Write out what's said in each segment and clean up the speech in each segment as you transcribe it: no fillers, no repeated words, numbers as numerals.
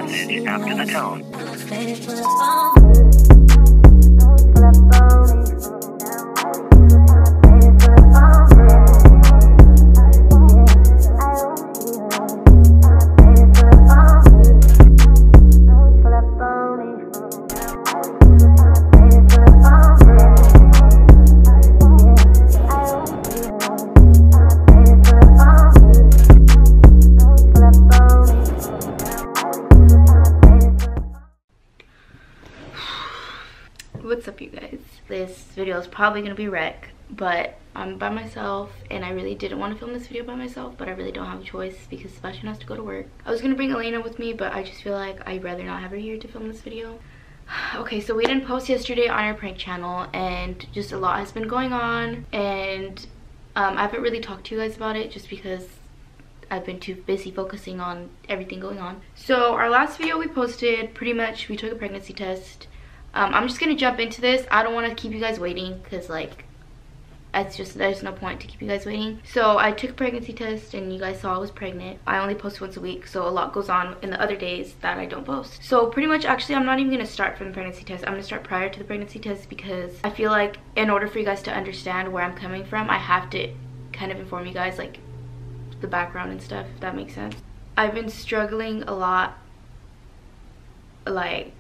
message after the tone. What's up, you guys? This video is probably gonna be wreck, but I'm by myself and I really didn't want to film this video by myself, but I really don't have a choice because Sebastian has to go to work. I was gonna bring Elena with me, but I just feel like I'd rather not have her here to film this video. Okay, so we didn't post yesterday on our prank channel and just a lot has been going on, and I haven't really talked to you guys about it just because I've been too busy focusing on everything going on. So our last video we posted, pretty much we took a pregnancy test. I'm just gonna jump into this. I don't want to keep you guys waiting because like it's just, there's no point to keep you guys waiting. So I took a pregnancy test and you guys saw I was pregnant. I only post once a week, so a lot goes on in the other days that I don't post. So pretty much, actually I'm not even gonna start from the pregnancy test. I'm gonna start prior to the pregnancy test because I feel like in order for you guys to understand where I'm coming from, I have to kind of inform you guys like the background and stuff, if that makes sense. I've been struggling a lot, like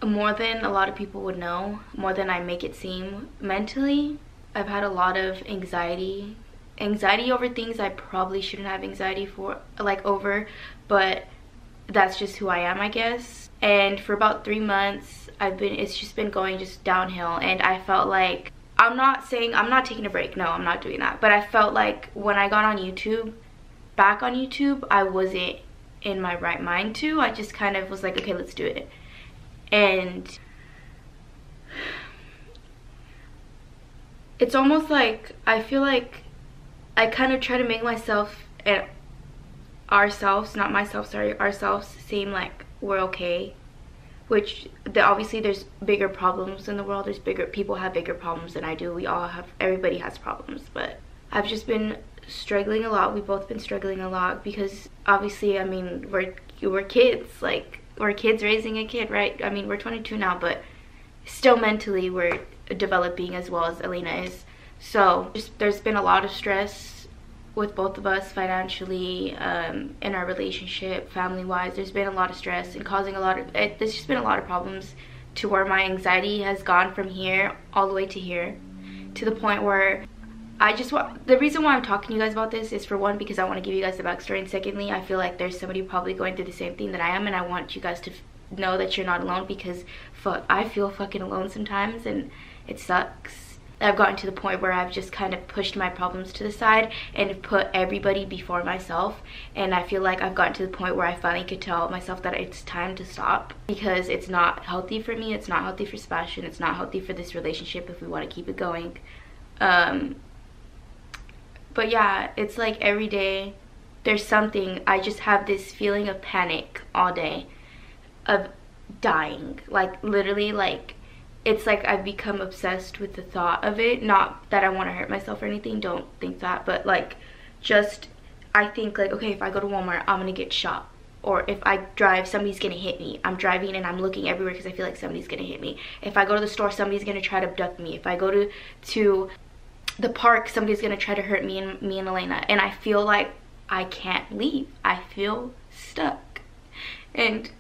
more than a lot of people would know, more than I make it seem. Mentally, I've had a lot of anxiety over things I probably shouldn't have anxiety for, like over, but that's just who I am, I guess. And for about 3 months it's just been going just downhill, and I felt like, I'm not saying I'm not taking a break, no, I'm not doing that, but I felt like when I got on YouTube, back on YouTube, I wasn't in my right mind to. I just kind of was like, okay, let's do it. And it's almost like I feel like I kind of try to make myself and ourselves, not myself, sorry, ourselves seem like we're okay, which obviously there's bigger problems in the world. There's bigger people have bigger problems than I do. We all have, everybody has problems, but I've just been struggling a lot. We've both been struggling a lot because obviously, I mean, we're kids, like we're kids raising a kid, right? I mean, we're 22 now, but still mentally we're developing as well as Elena is. So just, there's been a lot of stress with both of us financially, in our relationship, family wise. There's been a lot of stress and causing a lot of, there's just been a lot of problems to where my anxiety has gone from here all the way to here, to the point where I just want, the reason why I'm talking to you guys about this is, for one, because I want to give you guys the backstory, and secondly, I feel like there's somebody probably going through the same thing that I am, and I want you guys to know that you're not alone, because fuck, I feel fucking alone sometimes and it sucks. I've gotten to the point where I've just kind of pushed my problems to the side and put everybody before myself, and I feel like I've gotten to the point where I finally could tell myself that it's time to stop, because it's not healthy for me, it's not healthy for Sebastian, it's not healthy for this relationship if we want to keep it going. But yeah, it's like every day there's something. I just have this feeling of panic all day, of dying, like literally, like it's like I've become obsessed with the thought of it. Not that I want to hurt myself or anything, don't think that, but like just I think like, okay, if I go to Walmart, I'm gonna get shot, or if I drive, somebody's gonna hit me. I'm driving and I'm looking everywhere because I feel like somebody's gonna hit me. If I go to the store, somebody's gonna try to abduct me. If I go to the park, somebody's gonna try to hurt me and Elena, and I feel like I can't leave. I feel stuck. And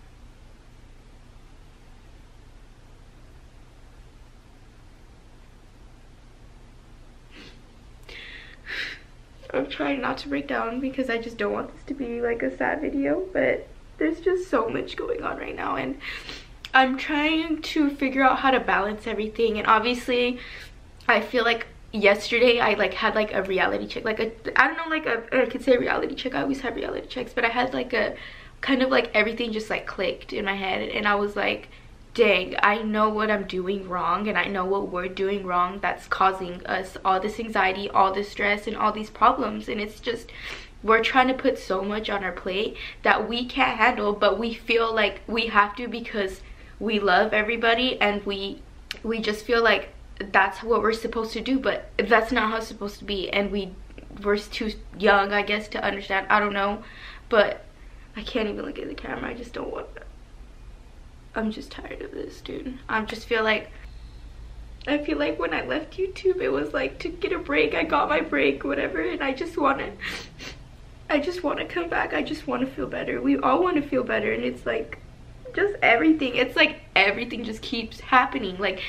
I'm trying not to break down because I just don't want this to be like a sad video, but there's just so much going on right now, and I'm trying to figure out how to balance everything. And obviously I feel like yesterday I like had like a reality check, like I don't know, like I could say reality check. I always have reality checks, but I had like a kind of like everything just like clicked in my head, and I was like, dang, I know what I'm doing wrong, and I know what we're doing wrong that's causing us all this anxiety, all this stress, and all these problems. And it's just, we're trying to put so much on our plate that we can't handle, but we feel like we have to because we love everybody, and we just feel like that's what we're supposed to do, but that's not how it's supposed to be, and we're too young, I guess, to understand. I don't know, but I can't even look at the camera. I just don't want to. I'm just tired of this, dude. I feel like when I left YouTube, it was like to get a break. I got my break, whatever, and I just want to come back. I just want to feel better. We all want to feel better, and it's like just everything. It's like everything just keeps happening, like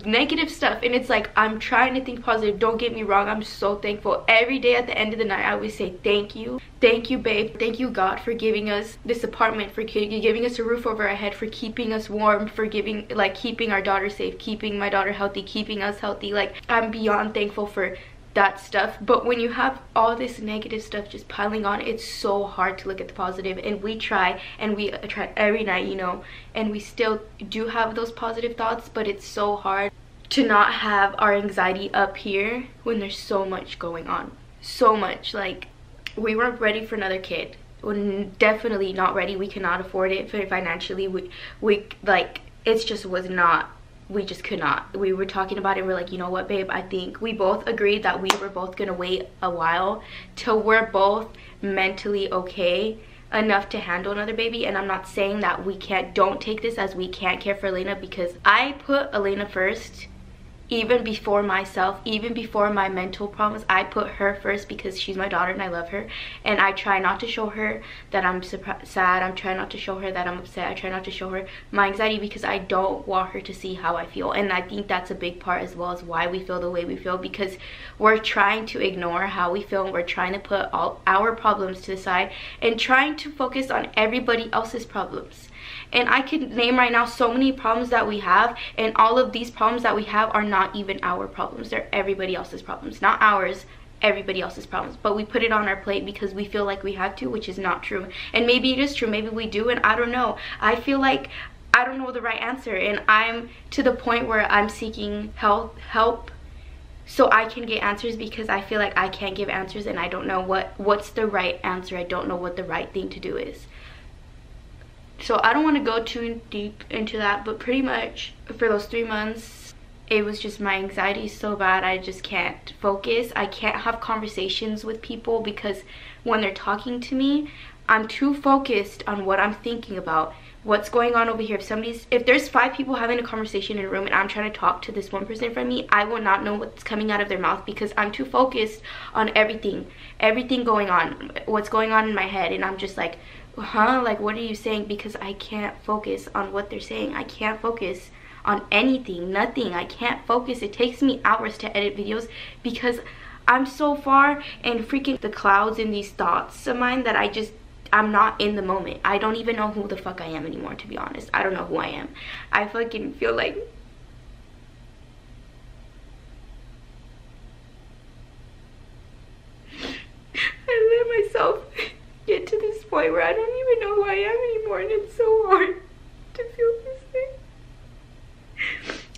negative stuff, and it's like I'm trying to think positive. Don't get me wrong, I'm so thankful. Every day at the end of the night I always say thank you, babe, thank you God for giving us this apartment, for giving us a roof over our head, for keeping us warm, for keeping our daughter safe, keeping my daughter healthy, keeping us healthy. Like, I'm beyond thankful for that stuff. But when you have all this negative stuff just piling on, it's so hard to look at the positive. And we try, and we try every night, you know, and we still do have those positive thoughts, but it's so hard to not have our anxiety up here when there's so much going on. So much. Like, we weren't ready for another kid. We're definitely not ready. We cannot afford it financially. We like, it just was not, we just could not. We were talking about it, we're like, you know what, babe, I think we both agreed that we were both gonna wait a while till we're both mentally okay enough to handle another baby. And I'm not saying that we can't, don't take this as we can't care for Elena, because I put Elena first. Even before myself, even before my mental problems, I put her first because she's my daughter and I love her. And I try not to show her that I'm sad. I'm trying not to show her that I'm upset. I try not to show her my anxiety because I don't want her to see how I feel. And I think that's a big part as well as why we feel the way we feel, because we're trying to ignore how we feel, and we're trying to put all our problems to the side and trying to focus on everybody else's problems. And I could name right now so many problems that we have, and all of these problems that we have are not even our problems. They're everybody else's problems. Not ours, everybody else's problems. But we put it on our plate because we feel like we have to, which is not true. And maybe it is true, maybe we do, and I don't know. I feel like I don't know the right answer, and I'm to the point where I'm seeking help so I can get answers, because I feel like I can't give answers and I don't know what's the right answer. I don't know what the right thing to do is. So I don't want to go too deep into that, but pretty much for those 3 months, it was just my anxiety so bad. I just can't focus. I can't have conversations with people because when they're talking to me, I'm too focused on what I'm thinking about, what's going on over here. If there's 5 people having a conversation in a room and I'm trying to talk to this one person in front of me, I will not know what's coming out of their mouth because I'm too focused on everything going on, what's going on in my head. And I'm just like, huh, like, what are you saying? Because I can't focus on what they're saying. I can't focus on anything, nothing. I can't focus. It takes me hours to edit videos because I'm so far in freaking the clouds in these thoughts of mine that I'm not in the moment. I don't even know who the fuck I am anymore, to be honest. I don't know who I am. I fucking feel like I let myself get to this point where I don't even know who I am anymore, and it's so hard to feel this thing.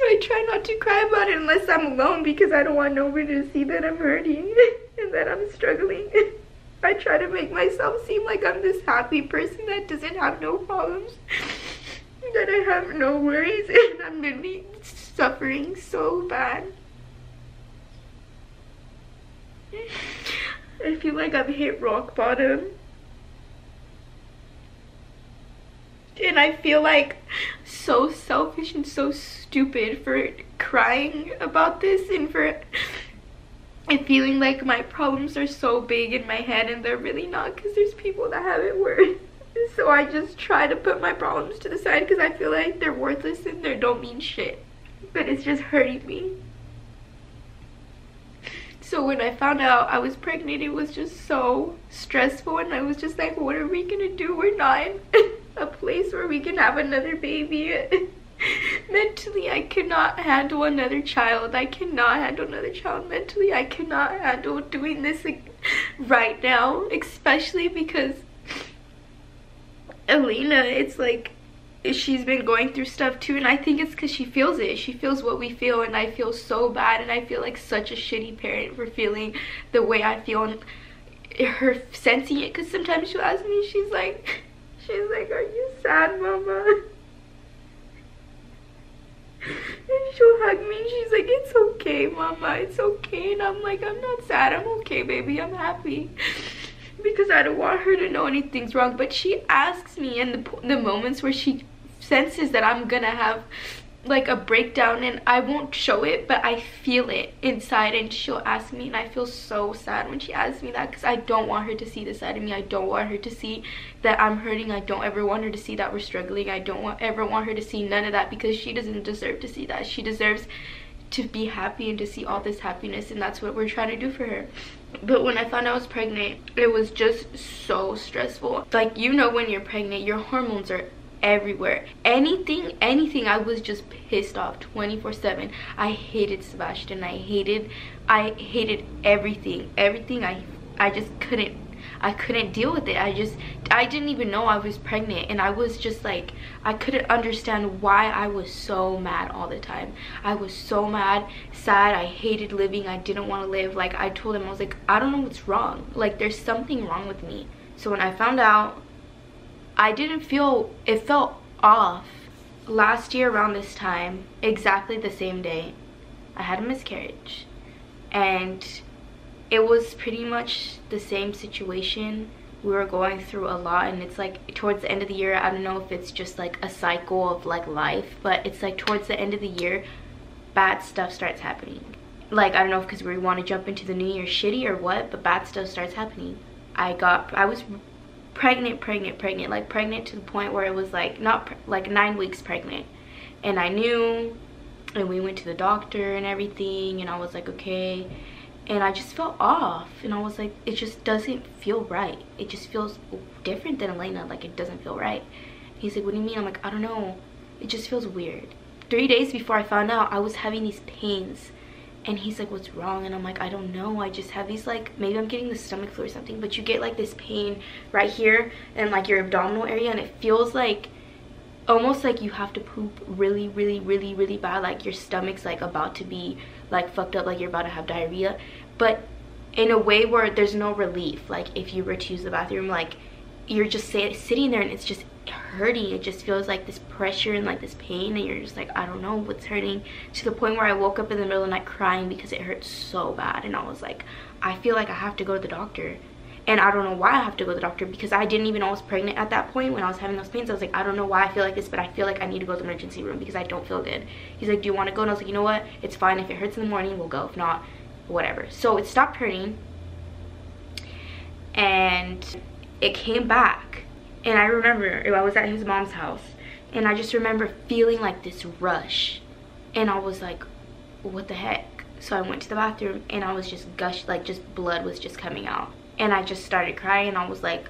I try not to cry about it unless I'm alone because I don't want nobody to see that I'm hurting and that I'm struggling. I try to make myself seem like I'm this happy person that doesn't have no problems, that I have no worries, and I'm really suffering so bad. I feel like I've hit rock bottom. And I feel like so selfish and so stupid for crying about this and for feeling like my problems are so big in my head, and they're really not, because there's people that have it worse. So I just try to put my problems to the side because I feel like they're worthless and they don't mean shit. But it's just hurting me. So when I found out I was pregnant, it was just so stressful, and I was just like, what are we gonna do? We're not in a place where we can have another baby. Mentally, I cannot handle another child. I cannot handle another child mentally. I cannot handle doing this right now, especially because Elena, it's like, she's been going through stuff too, and I think it's because she feels it. She feels what we feel, and I feel so bad, and I feel like such a shitty parent for feeling the way I feel, and her sensing it, because sometimes she'll ask me, she's like, are you sad, mama? And she'll hug me and she's like, it's okay, mama, it's okay. And I'm like, I'm not sad, I'm okay, baby, I'm happy. because I don't want her to know anything's wrong. But she asks me in the moments where she senses that I'm gonna have like a breakdown, and I won't show it, but I feel it inside, and she'll ask me, and I feel so sad when she asks me that, because I don't want her to see this side of me. I don't want her to see that I'm hurting. I don't ever want her to see that we're struggling. I don't ever want her to see none of that, because she doesn't deserve to see that. She deserves to be happy and to see all this happiness, and that's what we're trying to do for her. But when I found out I was pregnant, it was just so stressful. Like, you know, when you're pregnant, your hormones are everywhere. Anything, I was just pissed off 24/7. I hated Sebastian. I hated everything. I just couldn't deal with it. I didn't even know I was pregnant, and I was just like, I couldn't understand why I was so mad all the time. I was so mad, sad. I hated living. I didn't want to live. Like, I told him, I was like, I don't know what's wrong. Like, there's something wrong with me. So when I found out, I didn't feel, it felt off. Last year around this time, exactly the same day, I had a miscarriage, and it was pretty much the same situation. We were going through a lot, and it's like towards the end of the year, I don't know if it's just like a cycle of like life, but it's like towards the end of the year, bad stuff starts happening. Like, I don't know if because we want to jump into the new year shitty or what, but bad stuff starts happening. I was pregnant, like pregnant to the point where it was like like 9 weeks pregnant, and I knew, and we went to the doctor and everything, and I was like, okay, and I just felt off, and I was like, it just doesn't feel right. It just feels different than Elena. Like, it doesn't feel right. He's like, what do you mean? I'm like, I don't know, it just feels weird. 3 days before I found out, I was having these pains, and he's like, what's wrong? And I'm like, I don't know, I just have these, like, maybe I'm getting the stomach flu or something, but you get like this pain right here and like your abdominal area, and it feels like almost like you have to poop really bad, like your stomach's like about to be like fucked up, like you're about to have diarrhea, but in a way where there's no relief. Like, if you were to use the bathroom, like, you're just sitting there and it's just hurting. It just feels like this pressure and like this pain, and you're just like, I don't know what's hurting, to the point where I woke up in the middle of the night crying because it hurt so bad. And I was like, I feel like I have to go to the doctor, and I don't know why I have to go to the doctor, because I didn't even know I was pregnant at that point when I was having those pains. I was like, I don't know why I feel like this, but I feel like I need to go to the emergency room because I don't feel good. He's like, do you want to go? And I was like, you know what, it's fine. If it hurts in the morning, we'll go. If not, whatever. So it stopped hurting, and it came back. And I remember I was at his mom's house, and I just remember feeling like this rush, and I was like, what the heck? So I went to the bathroom, and I was just gushed, like just blood was just coming out, and I just started crying, and I was like,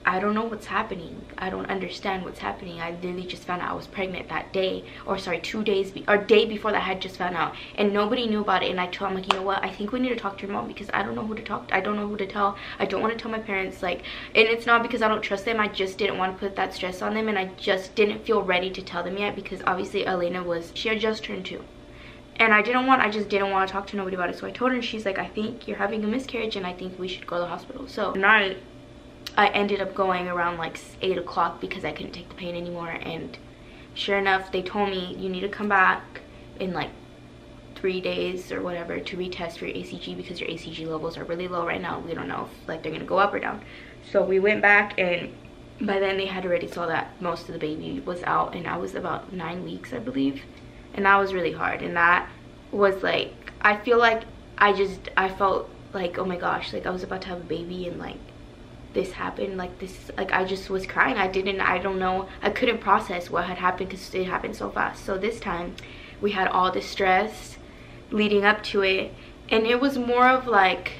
I don't know what's happening. I don't understand what's happening. I literally just found out I was pregnant that day, or sorry, 2 days or day before that I had just found out, and nobody knew about it. And I told him, like, you know what, I think we need to talk to your mom, because I don't know who to talk to. I don't know who to tell. I don't want to tell my parents, like, and it's not because I don't trust them. I just didn't want to put that stress on them, and I just didn't feel ready to tell them yet, because obviously Elena she had just turned 2. And I just didn't want to talk to nobody about it. So I told her, and she's like, I think you're having a miscarriage, and I think we should go to the hospital. So tonight, I ended up going around like 8 o'clock because I couldn't take the pain anymore, and sure enough, they told me, you need to come back in like 3 days or whatever to retest for your ACG, because your ACG levels are really low right now. We don't know if like they're gonna go up or down. So we went back, and by then they had already saw that most of the baby was out, and I was about 9 weeks, I believe, and that was really hard. And that was like, I feel like I felt like, oh my gosh, like I was about to have a baby, and like this happened, like this, like I just was crying. I don't know, I couldn't process what had happened because it happened so fast. So this time we had all this stress leading up to it, and it was more of like,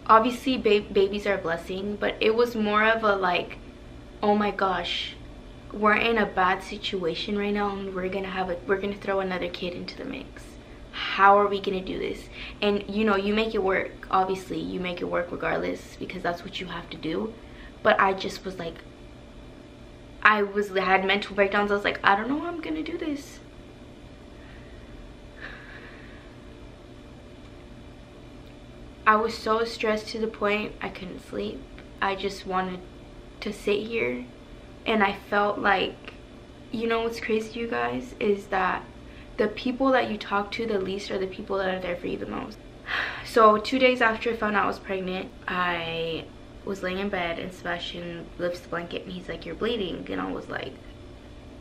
obviously babies are a blessing, but it was more of a like, oh my gosh, we're in a bad situation right now, and we're gonna throw another kid into the mix. How are we gonna do this? And you know, you make it work. Obviously you make it work regardless, because that's what you have to do. But I just was like, I had mental breakdowns. I was like, I don't know how I'm gonna do this. I was so stressed to the point I couldn't sleep. I just wanted to sit here, and I felt like, you know what's crazy, you guys, is that the people that you talk to the least are the people that are there for you the most. So 2 days after I found out I was pregnant, I was laying in bed and Sebastian lifts the blanket and he's like, "You're bleeding." And I was like,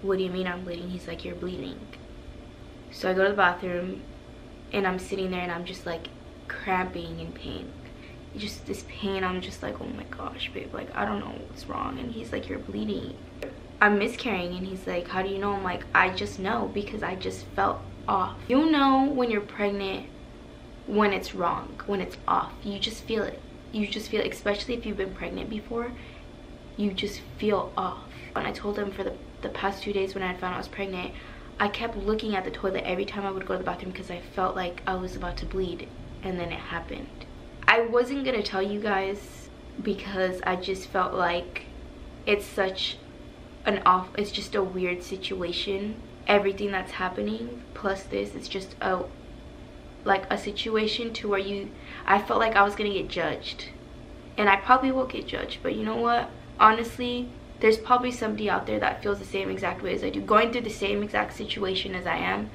"What do you mean I'm bleeding?" He's like, "You're bleeding." So I go to the bathroom and I'm sitting there and I'm just like cramping in pain. Just this pain, I'm just like, "Oh my gosh, babe, like I don't know what's wrong." And he's like, "You're bleeding." I'm miscarrying. And he's like, "How do you know?" I'm like, "I just know because I just felt off." You know when you're pregnant when it's wrong, when it's off. You just feel it. You just feel it, especially if you've been pregnant before. You just feel off. And I told him for the past 2 days when I had found out I was pregnant, I kept looking at the toilet every time I would go to the bathroom because I felt like I was about to bleed, and then it happened. I wasn't gonna tell you guys because I just felt like it's such an off, it's just a weird situation. Everything that's happening plus this, it's just like a situation to where I felt like I was gonna get judged, and I probably will get judged, but you know what, honestly, there's probably somebody out there that feels the same exact way as I do, going through the same exact situation as I am,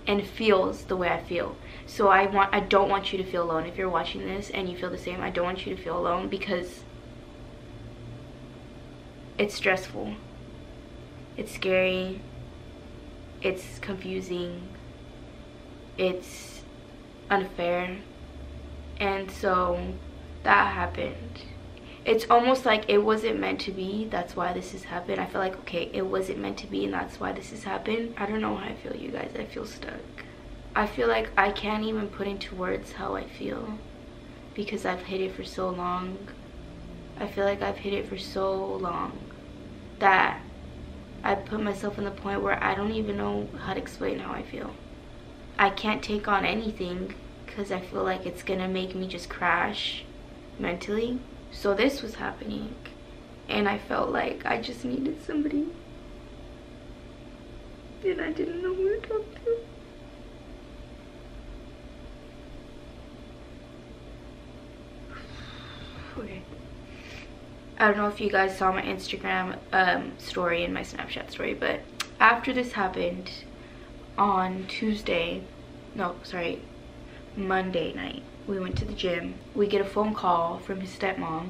and feels the way I feel. So I don't want you to feel alone. If you're watching this and you feel the same, I don't want you to feel alone, because it's stressful, it's scary, it's confusing, it's unfair. And so that happened. It's almost like it wasn't meant to be. That's why this has happened. I feel like, okay, it wasn't meant to be and that's why this has happened. I don't know how I feel, you guys. I feel stuck. I feel like I can't even put into words how I feel because I've hid it for so long. I feel like I've hid it for so long that I put myself in the point where I don't even know how to explain how I feel. I can't take on anything because I feel like it's gonna make me just crash mentally. So this was happening and I felt like I just needed somebody and I didn't know who to talk to. Okay. I don't know if you guys saw my Instagram story and my Snapchat story, but after this happened on Monday night, we went to the gym. We get a phone call from his stepmom.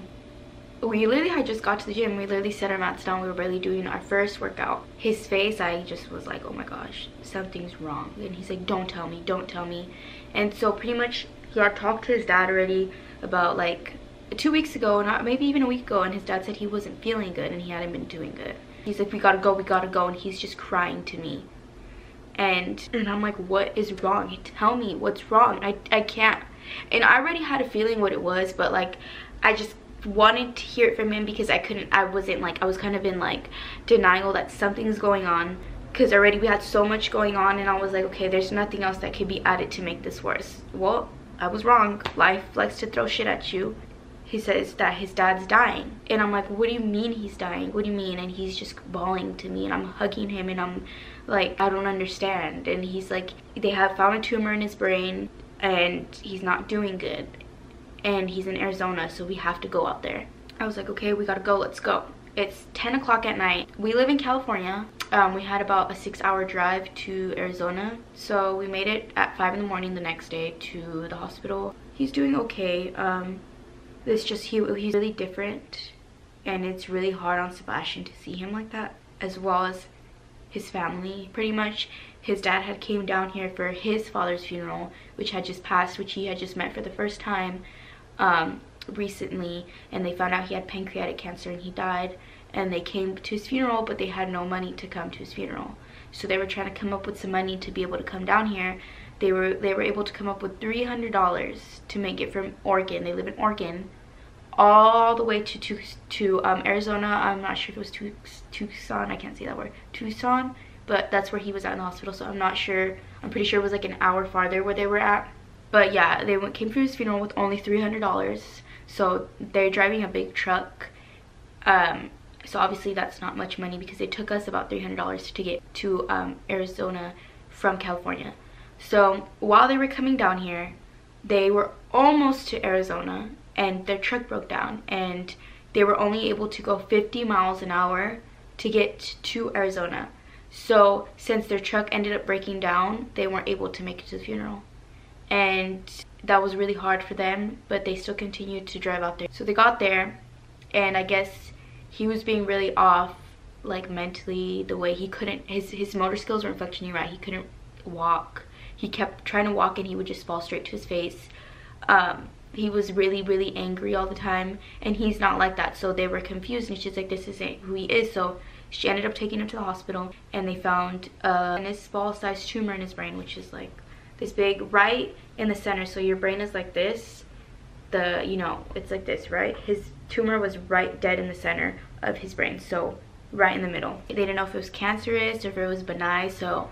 We literally had just got to the gym. We literally set our mats down. We were barely doing our first workout. His face, I just was like, oh my gosh, something's wrong. And he's like, don't tell me, don't tell me. And so pretty much he had talked to his dad already about like 2 weeks ago, not maybe even a week ago, and his dad said he wasn't feeling good and he hadn't been doing good. He's like, we gotta go, and he's just crying to me. And I'm like, what is wrong? Tell me what's wrong. I can't. And I already had a feeling what it was, but like I just wanted to hear it from him because I was kind of in like denial that something's going on, because already we had so much going on, and I was like, okay, there's nothing else that could be added to make this worse. Well, I was wrong. Life likes to throw shit at you. He says that his dad's dying, and I'm like, what do you mean he's dying? What do you mean? And he's just bawling to me, and I'm hugging him, and I'm like, I don't understand. And he's like, they have found a tumor in his brain and he's not doing good, and he's in Arizona, so we have to go out there. I was like, okay, we gotta go, let's go. It's 10 o'clock at night. We live in California. We had about a 6-hour drive to Arizona, so we made it at 5 in the morning the next day to the hospital. He's doing okay. He's really different, and it's really hard on Sebastian to see him like that, as well as his family. Pretty much his dad had came down here for his father's funeral, which had just passed, which he had just met for the first time recently, and they found out he had pancreatic cancer and he died, and they came to his funeral, but they had no money to come to his funeral. So they were trying to come up with some money to be able to come down here. They were able to come up with $300 to make it from Oregon. They live in Oregon, all the way to Arizona. I'm not sure if it was Tucson. I can't say that word. Tucson, but that's where he was at in the hospital. So I'm not sure. I'm pretty sure it was like an hour farther where they were at. But yeah, they came for his funeral with only $300. So they're driving a big truck. So obviously that's not much money because it took us about $300 to get to Arizona from California. So while they were coming down here, they were almost to Arizona and their truck broke down, and they were only able to go 50 miles an hour to get to Arizona. So since their truck ended up breaking down, they weren't able to make it to the funeral. And that was really hard for them, but they still continued to drive out there. So they got there, and I guess he was being really off, like mentally, the way he couldn't, his motor skills weren't functioning right. He couldn't walk. He kept trying to walk and he would just fall straight to his face. He was really angry all the time, and he's not like that. So they were confused, and she's like, this isn't who he is. So she ended up taking him to the hospital, and they found this ball-sized tumor in his brain, which is like this big, right in the center. So your brain is like this, it's like this, right? His tumor was right dead in the center of his brain, so right in the middle. They didn't know if it was cancerous or if it was benign. So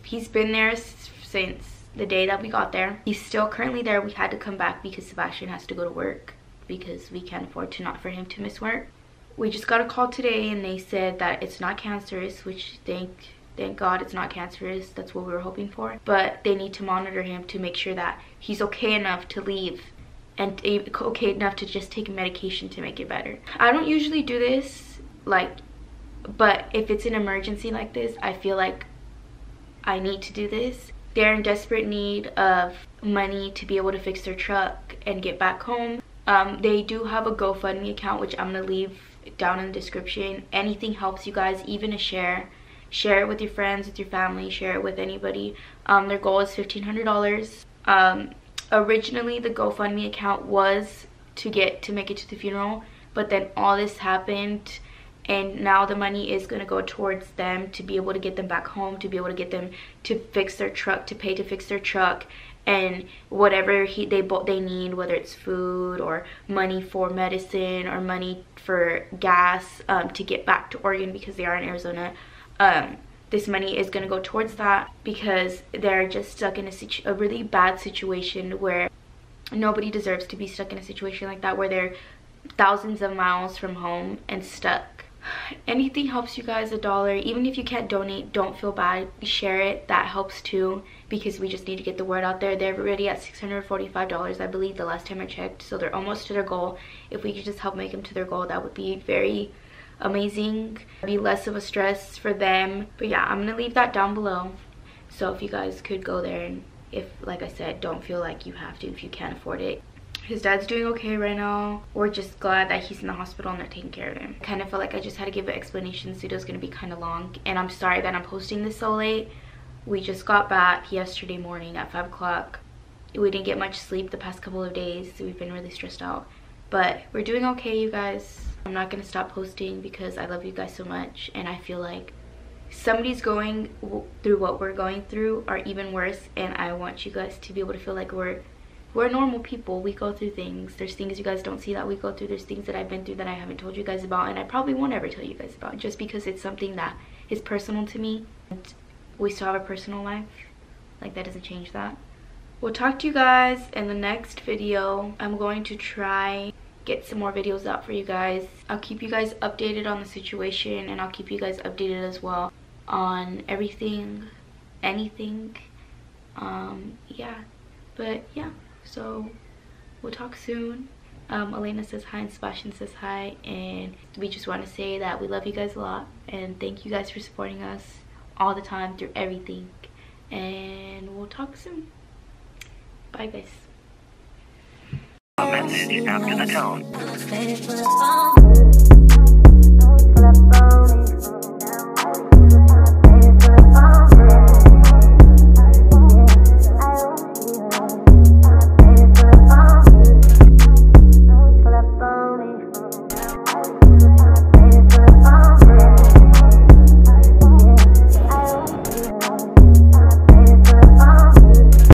he's been there since the day that we got there. He's still currently there. We had to come back because Sebastian has to go to work, because we can't afford for him to miss work. We just got a call today, and they said that it's not cancerous, which thank God it's not cancerous. That's what we were hoping for. But they need to monitor him to make sure that he's okay enough to leave, and okay enough to just take medication to make it better. I don't usually do this, but if it's an emergency like this, I feel like I need to do this. They're in desperate need of money to be able to fix their truck and get back home. They do have a GoFundMe account, which I'm gonna leave down in the description. Anything helps, you guys, even a share it with your friends, with your family, share it with anybody. Their goal is $1,500. Originally the GoFundMe account was to make it to the funeral, but then all this happened, and now the money is going to go towards them to be able to get them back home, to be able to get them to fix their truck, to pay to fix their truck, and whatever they need, whether it's food or money for medicine or money for gas, to get back to Oregon, because they are in Arizona. This money is going to go towards that, because they're just stuck in a really bad situation where nobody deserves to be stuck in a situation like that, where they're thousands of miles from home and stuck. Anything helps, you guys. $1, even if you can't donate, don't feel bad, share it. That helps too, because we just need to get the word out there. They're already at $645, I believe, the last time I checked, so they're almost to their goal. If we could just help make them to their goal, that would be very amazing. It'd be less of a stress for them. But yeah, I'm gonna leave that down below, so if you guys could go there, and if, like I said, don't feel like you have to if you can't afford it. His dad's doing okay right now. We're just glad that he's in the hospital and they're taking care of him. I kind of felt like I just had to give an explanation. This video is going to be kind of long, and I'm sorry that I'm posting this so late. We just got back yesterday morning at 5 o'clock. We didn't get much sleep the past couple of days. We've been really stressed out, but we're doing okay, you guys. I'm not going to stop posting because I love you guys so much, and I feel like somebody's going through what we're going through, or even worse, and I want you guys to be able to feel like we're normal people. We go through things. There's things you guys don't see that we go through. There's things that I've been through that I haven't told you guys about, and I probably won't ever tell you guys about, just because it's something that is personal to me. And we still have a personal life. Like, that doesn't change that. We'll talk to you guys in the next video. I'm going to try get some more videos out for you guys. I'll keep you guys updated on the situation, and I'll keep you guys updated as well on everything, anything. Yeah, but yeah. So we'll talk soon. Elena says hi and Sebastian says hi, and we just want to say that we love you guys a lot, and thank you guys for supporting us all the time through everything, and we'll talk soon. Bye guys. A message after the tone.